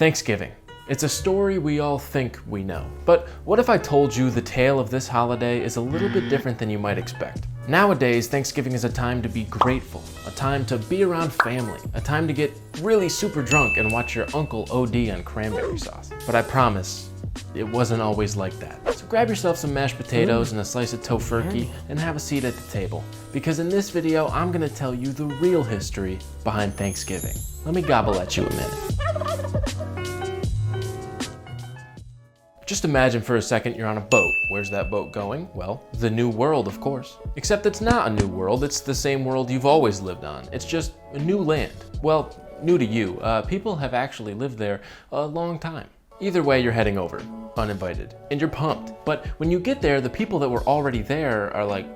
Thanksgiving. It's a story we all think we know. But what if I told you the tale of this holiday is a little bit different than you might expect? Nowadays, Thanksgiving is a time to be grateful, a time to be around family, a time to get really super drunk and watch your uncle OD on cranberry sauce. But I promise, it wasn't always like that. So grab yourself some mashed potatoes and a slice of tofurkey and have a seat at the table. Because in this video, I'm gonna tell you the real history behind Thanksgiving. Let me gobble at you a minute. Just imagine for a second you're on a boat. Where's that boat going? Well, the new world, of course. Except it's not a new world, it's the same world you've always lived on. It's just a new land. Well, new to you. People have actually lived there a long time. Either way, you're heading over, uninvited, and you're pumped. But when you get there, the people that were already there are like,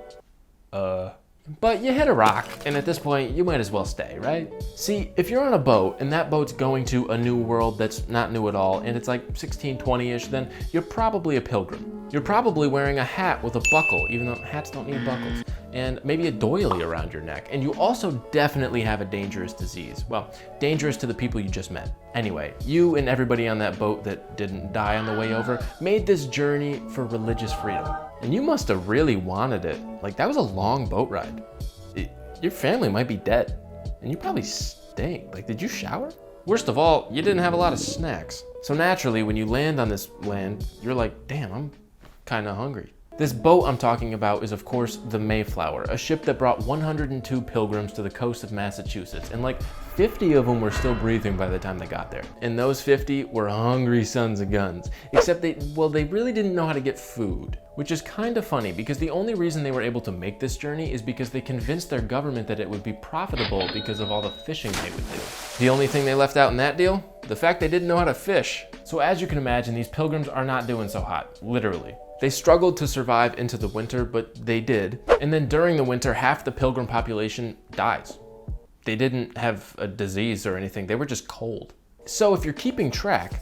But you hit a rock, and at this point, you might as well stay, right? See, if you're on a boat, and that boat's going to a new world that's not new at all, and it's like 1620-ish, then you're probably a pilgrim. You're probably wearing a hat with a buckle, even though hats don't need buckles, and maybe a doily around your neck. And you also definitely have a dangerous disease. Well, dangerous to the people you just met. Anyway, you and everybody on that boat that didn't die on the way over made this journey for religious freedom. And you must have really wanted it. Like, that was a long boat ride. Your family might be dead, and you probably stink. Like, did you shower? Worst of all, you didn't have a lot of snacks. So naturally, when you land on this land, you're like, damn, I'm kinda hungry. This boat I'm talking about is, of course, the Mayflower, a ship that brought 102 pilgrims to the coast of Massachusetts, and like 50 of them were still breathing by the time they got there. And those 50 were hungry sons of guns, except they really didn't know how to get food, which is kind of funny because the only reason they were able to make this journey is because they convinced their government that it would be profitable because of all the fishing they would do. The only thing they left out in that deal? The fact they didn't know how to fish. So as you can imagine, these pilgrims are not doing so hot, literally. They struggled to survive into the winter, but they did. And then during the winter, half the pilgrim population dies. They didn't have a disease or anything, they were just cold. So if you're keeping track,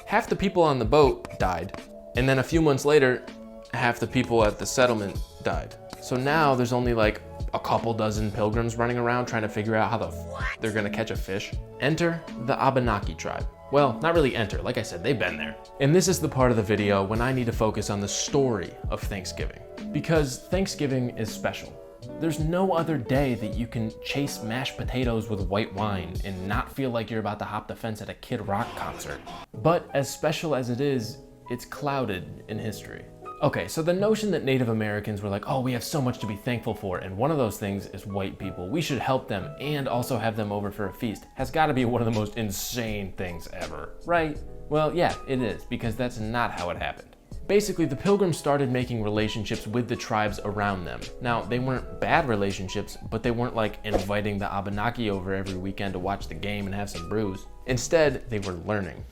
half the people on the boat died. And then a few months later, half the people at the settlement died. So now there's only like a couple dozen pilgrims running around trying to figure out how they're gonna catch a fish. Enter the Abenaki tribe. Well, not really enter, like I said, they've been there. And this is the part of the video when I need to focus on the story of Thanksgiving. Because Thanksgiving is special. There's no other day that you can chase mashed potatoes with white wine and not feel like you're about to hop the fence at a Kid Rock concert. But as special as it is, it's clouded in history. Okay, so the notion that Native Americans were like, oh, we have so much to be thankful for, and one of those things is white people. We should help them and also have them over for a feast, has got to be one of the most insane things ever, right? Well, yeah, it is, because that's not how it happened. Basically, the Pilgrims started making relationships with the tribes around them. Now, they weren't bad relationships, but they weren't like inviting the Abenaki over every weekend to watch the game and have some brews. Instead, they were learning.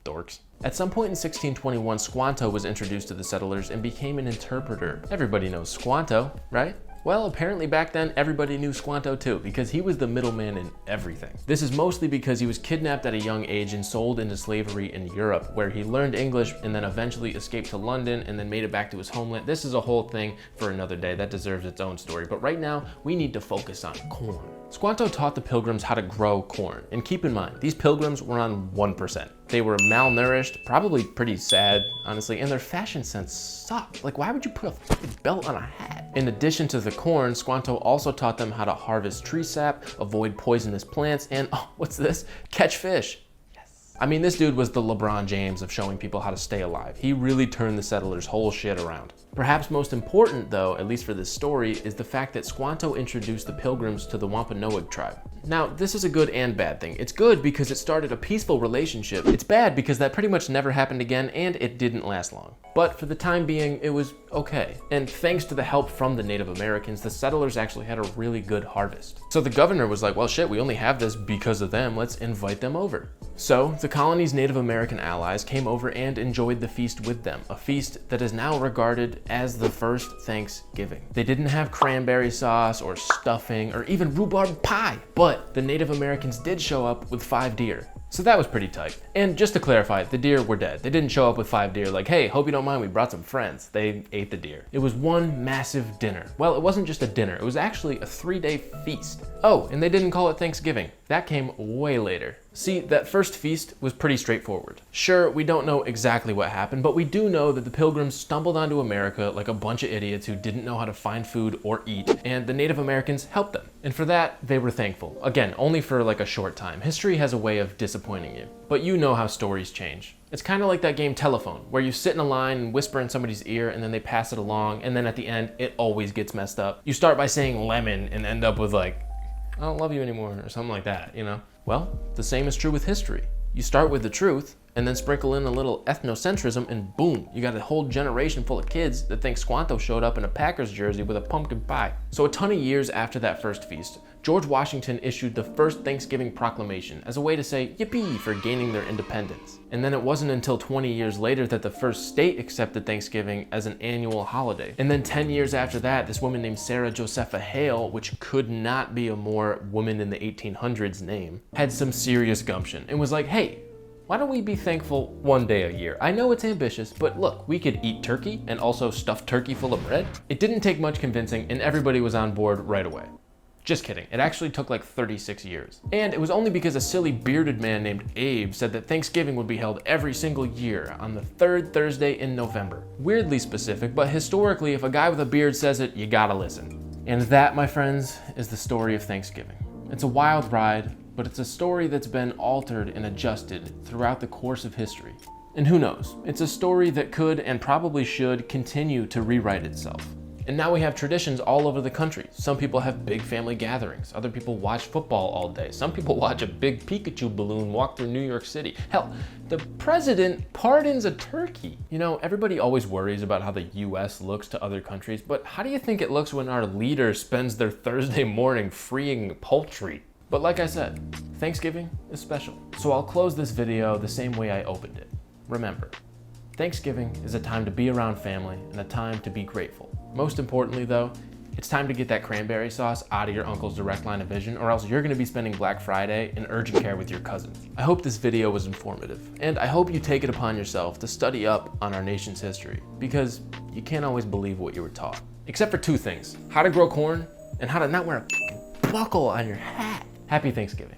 Dorks. At some point in 1621, Squanto was introduced to the settlers and became an interpreter. Everybody knows Squanto, right? Well, apparently back then, everybody knew Squanto too, because he was the middleman in everything. This is mostly because he was kidnapped at a young age and sold into slavery in Europe, where he learned English and then eventually escaped to London and then made it back to his homeland. This is a whole thing for another day. That deserves its own story. But right now, we need to focus on corn. Squanto taught the pilgrims how to grow corn. And keep in mind, these pilgrims were on 1%. They were malnourished, probably pretty sad, honestly, and their fashion sense sucked. Like, why would you put a fucking belt on a hat? In addition to the corn, Squanto also taught them how to harvest tree sap, avoid poisonous plants, and, oh, what's this? Catch fish. Yes. I mean, this dude was the LeBron James of showing people how to stay alive. He really turned the settlers' whole shit around. Perhaps most important, though, at least for this story, is the fact that Squanto introduced the Pilgrims to the Wampanoag tribe. Now, this is a good and bad thing. It's good because it started a peaceful relationship. It's bad because that pretty much never happened again and it didn't last long. But for the time being, it was okay. And thanks to the help from the Native Americans, the settlers actually had a really good harvest. So the governor was like, well, shit, we only have this because of them. Let's invite them over. So the colony's Native American allies came over and enjoyed the feast with them, a feast that is now regarded as the first Thanksgiving. They didn't have cranberry sauce or stuffing or even rhubarb pie, but the Native Americans did show up with 5 deer. So that was pretty tight. And just to clarify, the deer were dead. They didn't show up with 5 deer like, hey, hope you don't mind, we brought some friends. They ate the deer. It was one massive dinner. Well, it wasn't just a dinner, it was actually a 3-day feast. Oh, and they didn't call it Thanksgiving. That came way later. See, that first feast was pretty straightforward. Sure, we don't know exactly what happened, but we do know that the pilgrims stumbled onto America like a bunch of idiots who didn't know how to find food or eat, and the Native Americans helped them. And for that, they were thankful. Again, only for like a short time. History has a way of disappointing you. But you know how stories change. It's kind of like that game Telephone, where you sit in a line and whisper in somebody's ear and then they pass it along, and then at the end, it always gets messed up. You start by saying lemon and end up with like, I don't love you anymore, or something like that, you know? Well, the same is true with history. You start with the truth, and then sprinkle in a little ethnocentrism, and boom, you got a whole generation full of kids that think Squanto showed up in a Packers jersey with a pumpkin pie. So a ton of years after that first feast, George Washington issued the first Thanksgiving proclamation as a way to say yippee for gaining their independence. And then it wasn't until 20 years later that the first state accepted Thanksgiving as an annual holiday. And then 10 years after that, this woman named Sarah Josepha Hale, which could not be a more woman in the 1800s name, had some serious gumption and was like, hey, why don't we be thankful one day a year? I know it's ambitious, but look, we could eat turkey and also stuff turkey full of bread. It didn't take much convincing and everybody was on board right away. Just kidding, it actually took like 36 years. And it was only because a silly bearded man named Abe said that Thanksgiving would be held every single year on the 3rd Thursday in November. Weirdly specific, but historically, if a guy with a beard says it, you gotta listen. And that, my friends, is the story of Thanksgiving. It's a wild ride, but it's a story that's been altered and adjusted throughout the course of history. And who knows, it's a story that could and probably should continue to rewrite itself. And now we have traditions all over the country. Some people have big family gatherings. Other people watch football all day. Some people watch a big Pikachu balloon walk through New York City. Hell, the president pardons a turkey. You know, everybody always worries about how the US looks to other countries, but how do you think it looks when our leader spends their Thursday morning freeing poultry? But like I said, Thanksgiving is special. So I'll close this video the same way I opened it. Remember, Thanksgiving is a time to be around family and a time to be grateful. Most importantly though, it's time to get that cranberry sauce out of your uncle's direct line of vision, or else you're gonna be spending Black Friday in urgent care with your cousins. I hope this video was informative, and I hope you take it upon yourself to study up on our nation's history, because you can't always believe what you were taught. Except for 2 things, how to grow corn and how to not wear a buckle on your hat. Happy Thanksgiving.